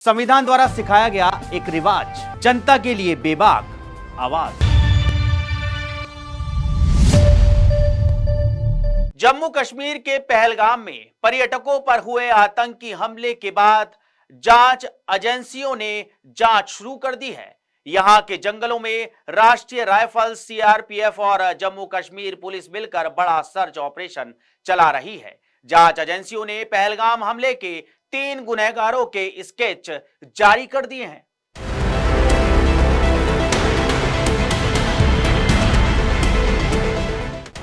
संविधान द्वारा सिखाया गया एक रिवाज, जनता के लिए बेबाक आवाज। जम्मू कश्मीर के पहलगाम में पर्यटकों पर हुए आतंकी हमले के बाद जांच एजेंसियों ने जांच शुरू कर दी है। यहां के जंगलों में राष्ट्रीय राइफल, सीआरपीएफ और जम्मू कश्मीर पुलिस मिलकर बड़ा सर्च ऑपरेशन चला रही है। जांच एजेंसियों ने पहलगाम हमले के 3 गुनहगारों के स्केच जारी कर दिए हैं।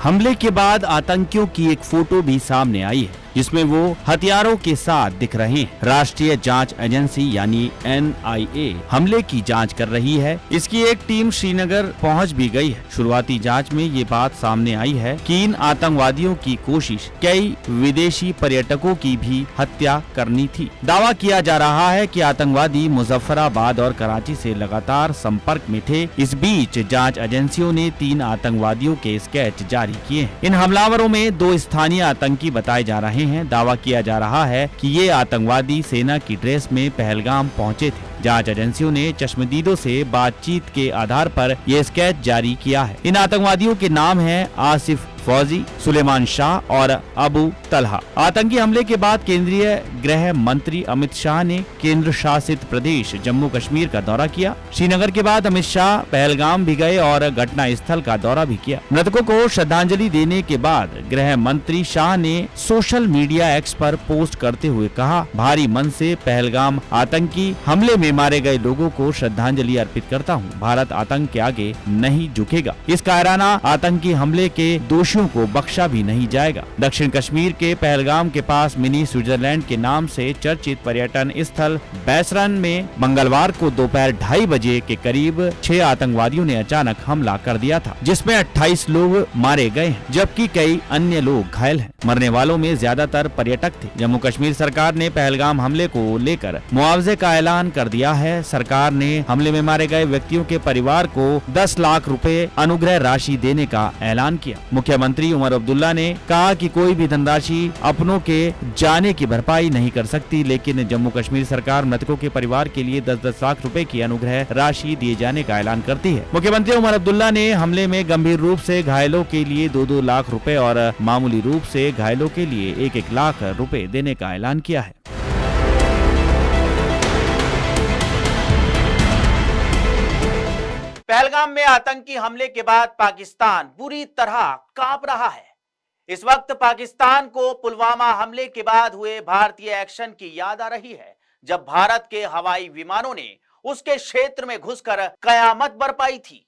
हमले के बाद आतंकियों की एक फोटो भी सामने आई है, जिसमें वो हथियारों के साथ दिख रहे हैं। राष्ट्रीय जांच एजेंसी यानी NIA हमले की जांच कर रही है। इसकी एक टीम श्रीनगर पहुंच भी गई है। शुरुआती जांच में ये बात सामने आई है कि इन आतंकवादियों की कोशिश कई विदेशी पर्यटकों की भी हत्या करनी थी। दावा किया जा रहा है कि आतंकवादी मुजफ्फराबाद और कराची से लगातार संपर्क में थे। इस बीच जांच एजेंसियों ने 3 आतंकवादियों के स्केच जारी किए हैं। इन हमलावरों में 2 स्थानीय आतंकी बताए जा रहे हैं। दावा किया जा रहा है कि ये आतंकवादी सेना की ड्रेस में पहलगाम पहुंचे थे। जांच एजेंसियों ने चश्मदीदों से बातचीत के आधार पर ये स्केच जारी किया है। इन आतंकवादियों के नाम हैं आसिफ फौजी, सुलेमान शाह और अबू तलहा। आतंकी हमले के बाद केंद्रीय गृह मंत्री अमित शाह ने केंद्र शासित प्रदेश जम्मू कश्मीर का दौरा किया। श्रीनगर के बाद अमित शाह पहलगाम भी गए और घटना स्थल का दौरा भी किया। मृतकों को श्रद्धांजलि देने के बाद गृह मंत्री शाह ने सोशल मीडिया एक्स पर पोस्ट करते हुए कहा, भारी मन से पहलगाम आतंकी हमले में मारे गए लोगों को श्रद्धांजलि अर्पित करता हूँ। भारत आतंक के आगे नहीं झुकेगा। इस कायराना आतंकी हमले के दोषियों को बख्शा भी नहीं जाएगा। दक्षिण कश्मीर के पहलगाम के पास मिनी स्विट्जरलैंड के नाम से चर्चित पर्यटन स्थल बैसरन में मंगलवार को दोपहर 2:30 बजे के करीब 6 आतंकवादियों ने अचानक हमला कर दिया था, जिसमें 28 लोग मारे गए हैं, जबकि कई अन्य लोग घायल हैं। मरने वालों में ज्यादातर पर्यटक थे। जम्मू कश्मीर सरकार ने पहलगाम हमले को लेकर मुआवजे का ऐलान कर दिया है। सरकार ने हमले में मारे गए व्यक्तियों के परिवार को 10 लाख रुपए अनुग्रह राशि देने का ऐलान किया। मुख्यमंत्री उमर अब्दुल्ला ने कहा कि कोई भी धनराशि अपनों के जाने की भरपाई नहीं कर सकती, लेकिन जम्मू कश्मीर सरकार मृतकों के परिवार के लिए 10-10 लाख रुपए की अनुग्रह राशि दिए जाने का ऐलान करती है। मुख्यमंत्री उमर अब्दुल्ला ने हमले में गंभीर रूप से घायलों के लिए 2-2 लाख रुपए और मामूली रूप से घायलों के लिए 1-1 लाख रुपए देने का ऐलान किया है। पहलगाम में आतंकी हमले के बाद पाकिस्तान बुरी तरह कांप रहा है। इस वक्त पाकिस्तान को पुलवामा हमले के बाद हुए भारतीय एक्शन की याद आ रही है, जब भारत के हवाई विमानों ने उसके क्षेत्र में घुसकर कयामत बरपाई थी।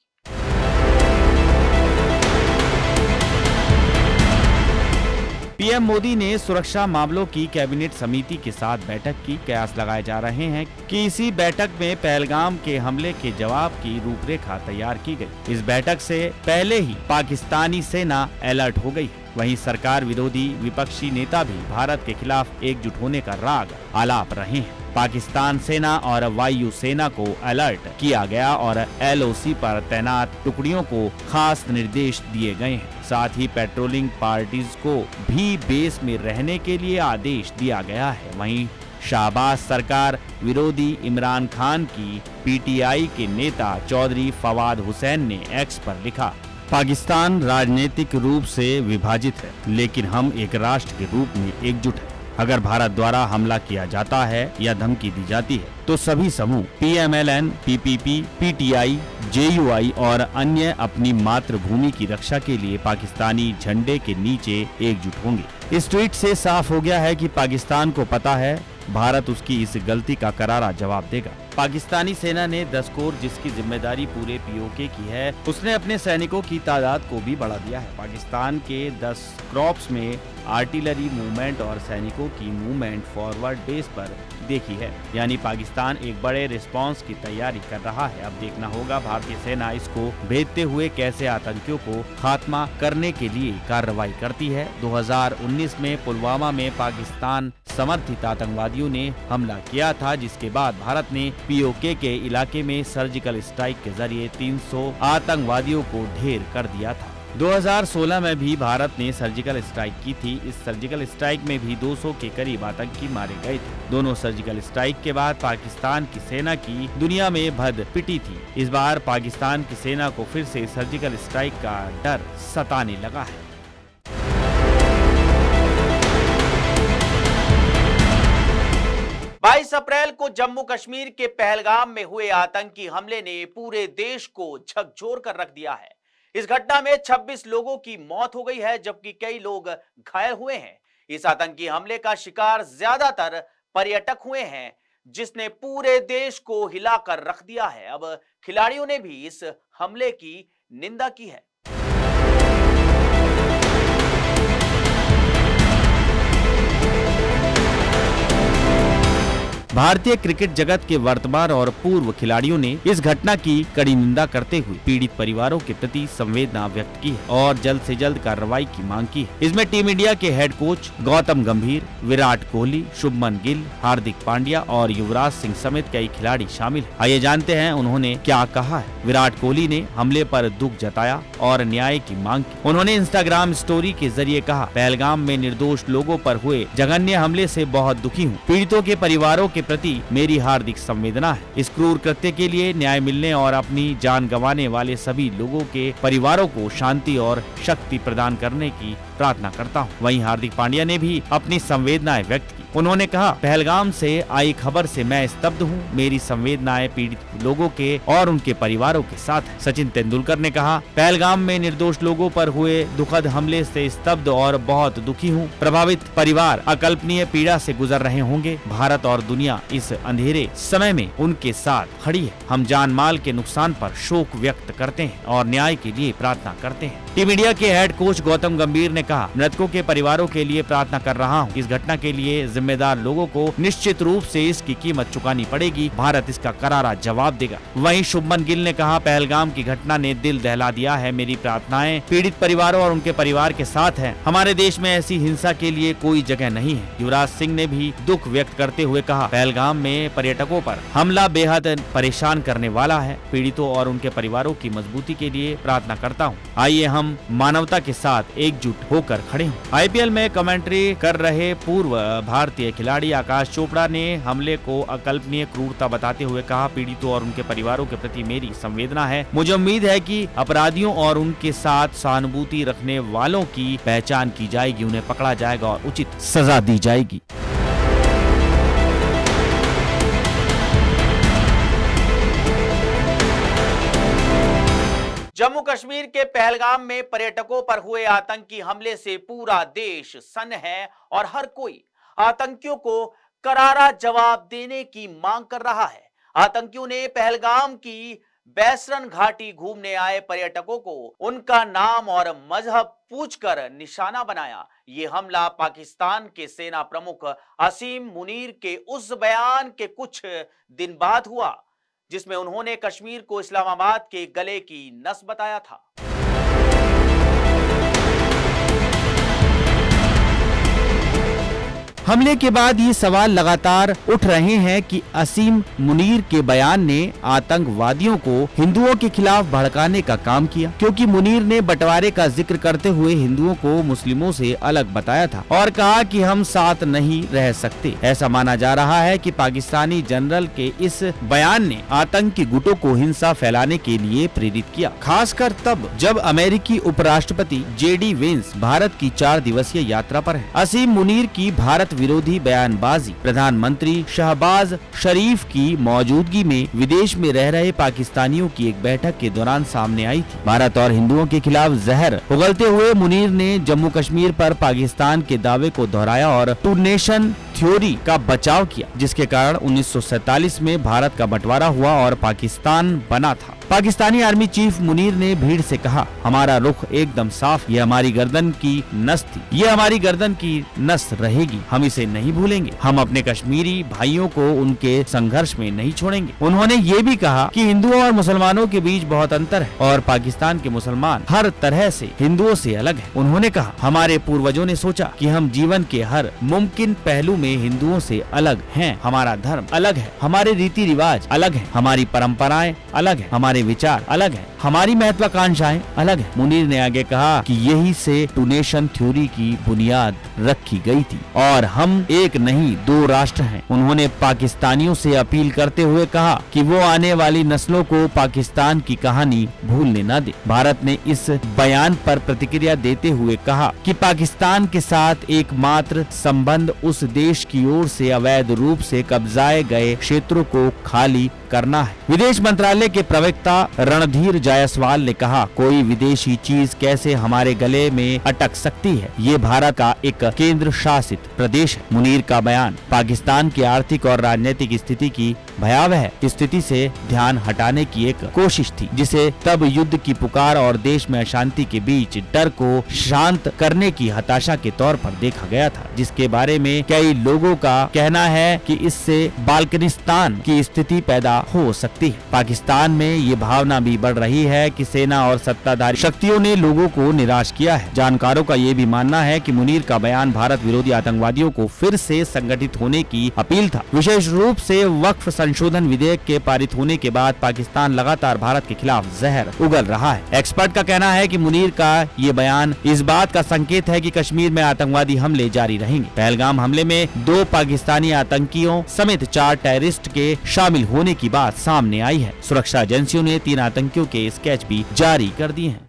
पीएम मोदी ने सुरक्षा मामलों की कैबिनेट समिति के साथ बैठक की। कयास लगाए जा रहे हैं कि इसी बैठक में पहलगाम के हमले के जवाब की रूपरेखा तैयार की गई। इस बैठक से पहले ही पाकिस्तानी सेना अलर्ट हो गई। वहीं सरकार विरोधी विपक्षी नेता भी भारत के खिलाफ एकजुट होने का राग आलाप रहे हैं। पाकिस्तान सेना और वायु सेना को अलर्ट किया गया और LOC पर तैनात टुकड़ियों को खास निर्देश दिए गए हैं। साथ ही पेट्रोलिंग पार्टीज को भी बेस में रहने के लिए आदेश दिया गया है। वहीं शाहबाज सरकार विरोधी इमरान खान की PTI के नेता चौधरी फवाद हुसैन ने एक्स पर लिखा, पाकिस्तान राजनीतिक रूप से विभाजित है, लेकिन हम एक राष्ट्र के रूप में एकजुट हैं। अगर भारत द्वारा हमला किया जाता है या धमकी दी जाती है तो सभी समूह PMLN, PPP, PTI, JUI और अन्य अपनी मातृभूमि की रक्षा के लिए पाकिस्तानी झंडे के नीचे एकजुट होंगे। इस ट्वीट से साफ हो गया है कि पाकिस्तान को पता है भारत उसकी इस गलती का करारा जवाब देगा। पाकिस्तानी सेना ने 10 कोर, जिसकी जिम्मेदारी पूरे POK की है, उसने अपने सैनिकों की तादाद को भी बढ़ा दिया है। पाकिस्तान के 10 क्रॉप्स में आर्टिलरी मूवमेंट और सैनिकों की मूवमेंट फॉरवर्ड बेस पर देखी है, यानी पाकिस्तान एक बड़े रिस्पांस की तैयारी कर रहा है। अब देखना होगा भारतीय सेना इसको भेजते हुए कैसे आतंकियों को खात्मा करने के लिए कार्रवाई करती है। 2019 में पुलवामा में पाकिस्तान समर्थित आतंकवादियों ने हमला किया था, जिसके बाद भारत ने POK के इलाके में सर्जिकल स्ट्राइक के जरिए 300 आतंकवादियों को ढेर कर दिया था। 2016 में भी भारत ने सर्जिकल स्ट्राइक की थी। इस सर्जिकल स्ट्राइक में भी 200 के करीब आतंकी मारे गए थे। दोनों सर्जिकल स्ट्राइक के बाद पाकिस्तान की सेना की दुनिया में भद पिटी थी। इस बार पाकिस्तान की सेना को फिर से सर्जिकल स्ट्राइक का डर सताने लगा है। 22 अप्रैल को जम्मू कश्मीर के पहलगाम में हुए आतंकी हमले ने पूरे देश को झकझोर कर रख दिया है। इस घटना में 26 लोगों की मौत हो गई है, जबकि कई लोग घायल हुए हैं। इस आतंकी हमले का शिकार ज्यादातर पर्यटक हुए हैं, जिसने पूरे देश को हिलाकर रख दिया है। अब खिलाड़ियों ने भी इस हमले की निंदा की है। भारतीय क्रिकेट जगत के वर्तमान और पूर्व खिलाड़ियों ने इस घटना की कड़ी निंदा करते हुए पीड़ित परिवारों के प्रति संवेदना व्यक्त की है और जल्द से जल्द कार्रवाई की मांग की है। इसमें टीम इंडिया के हेड कोच गौतम गंभीर, विराट कोहली, शुभमन गिल, हार्दिक पांड्या और युवराज सिंह समेत कई खिलाड़ी शामिल हैं। आइए जानते हैं उन्होंने क्या कहा है। विराट कोहली ने हमले पर दुख जताया और न्याय की मांग की। उन्होंने इंस्टाग्राम स्टोरी के जरिए कहा, पहलगाम में निर्दोष लोगों पर हुए जघन्य हमले से बहुत दुखी हूँ। पीड़ितों के परिवारों के प्रति मेरी हार्दिक संवेदना है। इस क्रूर कृत्य के लिए न्याय मिलने और अपनी जान गंवाने वाले सभी लोगों के परिवारों को शांति और शक्ति प्रदान करने की प्रार्थना करता हूं। वहीं हार्दिक पांड्या ने भी अपनी संवेदनाएं व्यक्त की। उन्होंने कहा, पहलगाम से आई खबर से मैं स्तब्ध हूं। मेरी संवेदनाएं पीड़ित लोगों के और उनके परिवारों के साथ है। सचिन तेंदुलकर ने कहा, पहलगाम में निर्दोष लोगों पर हुए दुखद हमले से स्तब्ध और बहुत दुखी हूं। प्रभावित परिवार अकल्पनीय पीड़ा से गुजर रहे होंगे। भारत और दुनिया इस अंधेरे समय में उनके साथ खड़ी है। हम जान माल के नुकसान पर शोक व्यक्त करते हैं और न्याय के लिए प्रार्थना करते हैं। टीम इंडिया के हेड कोच गौतम गंभीर ने कहा, मृतकों के परिवारों के लिए प्रार्थना कर रहा हूं। इस घटना के लिए जिम्मेदार लोगों को निश्चित रूप से इसकी कीमत चुकानी पड़ेगी। भारत इसका करारा जवाब देगा। वहीं शुभमन गिल ने कहा, पहलगाम की घटना ने दिल दहला दिया है। मेरी प्रार्थनाएं पीड़ित परिवारों और उनके परिवार के साथ हैं। हमारे देश में ऐसी हिंसा के लिए कोई जगह नहीं है। युवराज सिंह ने भी दुख व्यक्त करते हुए कहा, पहलगाम में पर्यटकों पर हमला बेहद परेशान करने वाला है। पीड़ितों और उनके परिवारों की मजबूती के लिए प्रार्थना करता हूं। आइए हम मानवता के साथ एकजुट होकर खड़े हों। आईपीएल में कमेंट्री कर रहे पूर्व भारतीय खिलाड़ी आकाश चोपड़ा ने हमले को अकल्पनीय क्रूरता बताते हुए कहा, पीड़ितों और उनके परिवारों के प्रति मेरी संवेदना है। मुझे उम्मीद है कि अपराधियों और उनके साथ सहानुभूति रखने वालों की पहचान की जाएगी, उन्हें पकड़ा जाएगा और उचित सजा दी जाएगी। जम्मू कश्मीर के पहलगाम में पर्यटकों पर हुए आतंकी हमले से पूरा देश सन्न है और हर कोई आतंकियों को करारा जवाब देने की मांग कर रहा है। आतंकियों ने पहलगाम की बैसरन घाटी घूमने आए पर्यटकों को उनका नाम और मजहब पूछकर निशाना बनाया। ये हमला पाकिस्तान के सेना प्रमुख असीम मुनीर के उस बयान के कुछ दिन बाद हुआ जिसमें उन्होंने कश्मीर को इस्लामाबाद के गले की नस बताया था। हमले के बाद ये सवाल लगातार उठ रहे हैं कि असीम मुनीर के बयान ने आतंकवादियों को हिंदुओं के खिलाफ भड़काने का काम किया, क्योंकि मुनीर ने बंटवारे का जिक्र करते हुए हिंदुओं को मुस्लिमों से अलग बताया था और कहा कि हम साथ नहीं रह सकते। ऐसा माना जा रहा है कि पाकिस्तानी जनरल के इस बयान ने आतंकी गुटों को हिंसा फैलाने के लिए प्रेरित किया, खासकर तब जब अमेरिकी उपराष्ट्रपति जेडी वेंस भारत की 4 दिवसीय यात्रा पर है। असीम मुनीर की भारत विरोधी बयानबाजी प्रधानमंत्री शहबाज शरीफ की मौजूदगी में विदेश में रह रहे पाकिस्तानियों की एक बैठक के दौरान सामने आई थी। भारत और हिंदुओं के खिलाफ जहर उगलते हुए मुनीर ने जम्मू कश्मीर पर पाकिस्तान के दावे को दोहराया और टू नेशन थ्योरी का बचाव किया, जिसके कारण 1947 में भारत का बंटवारा हुआ और पाकिस्तान बना था। पाकिस्तानी आर्मी चीफ मुनीर ने भीड़ से कहा, हमारा रुख एकदम साफ, ये हमारी गर्दन की नस थी, ये हमारी गर्दन की नस रहेगी, हम इसे नहीं भूलेंगे। हम अपने कश्मीरी भाइयों को उनके संघर्ष में नहीं छोड़ेंगे। उन्होंने ये भी कहा कि हिंदुओं और मुसलमानों के बीच बहुत अंतर है और पाकिस्तान के मुसलमान हर तरह से हिंदुओं से अलग है। उन्होंने कहा, हमारे पूर्वजों ने सोचा कि हम जीवन के हर मुमकिन पहलू में हिंदुओं से अलग हैं। हमारा धर्म अलग है, हमारे रीति रिवाज अलग है, हमारी परंपराएं अलग है, हमारे विचार अलग है। हमारी महत्वाकांक्षाएं अलग है। मुनीर ने आगे कहा कि यही से टू नेशन थ्योरी की बुनियाद रखी गई थी और हम एक नहीं दो राष्ट्र हैं। उन्होंने पाकिस्तानियों से अपील करते हुए कहा कि वो आने वाली नस्लों को पाकिस्तान की कहानी भूलने न दे। भारत ने इस बयान पर प्रतिक्रिया देते हुए कहा कि पाकिस्तान के साथ एकमात्र संबंध उस देश की ओर से अवैध रूप से कब्जाए गए क्षेत्रों को खाली करना है। विदेश मंत्रालय के प्रवक्ता रणधीर जायसवाल ने कहा, कोई विदेशी चीज कैसे हमारे गले में अटक सकती है? ये भारत का एक केंद्र शासित प्रदेश है। मुनीर का बयान पाकिस्तान की आर्थिक और राजनीतिक स्थिति की भयावह स्थिति से ध्यान हटाने की एक कोशिश थी, जिसे तब युद्ध की पुकार और देश में अशांति के बीच डर को शांत करने की हताशा के तौर पर देखा गया था, जिसके बारे में कई लोगों का कहना है कि इससे बाल्कनिस्तान की स्थिति पैदा हो सकती है। पाकिस्तान में ये भावना भी बढ़ रही है कि सेना और सत्ताधारी शक्तियों ने लोगों को निराश किया है। जानकारों का ये भी मानना है कि मुनीर का बयान भारत विरोधी आतंकवादियों को फिर से संगठित होने की अपील था। विशेष रूप से वक्फ संशोधन विधेयक के पारित होने के बाद पाकिस्तान लगातार भारत के खिलाफ जहर उगल रहा है। एक्सपर्ट का कहना है कि मुनीर का ये बयान इस बात का संकेत है कि कश्मीर में आतंकवादी हमले जारी रहेंगे। पहलगाम हमले में 2 पाकिस्तानी आतंकियों समेत 4 टेररिस्ट के शामिल होने की बात सामने आई है। सुरक्षा एजेंसियों ने 3 आतंकियों के स्केच भी जारी कर दिए हैं।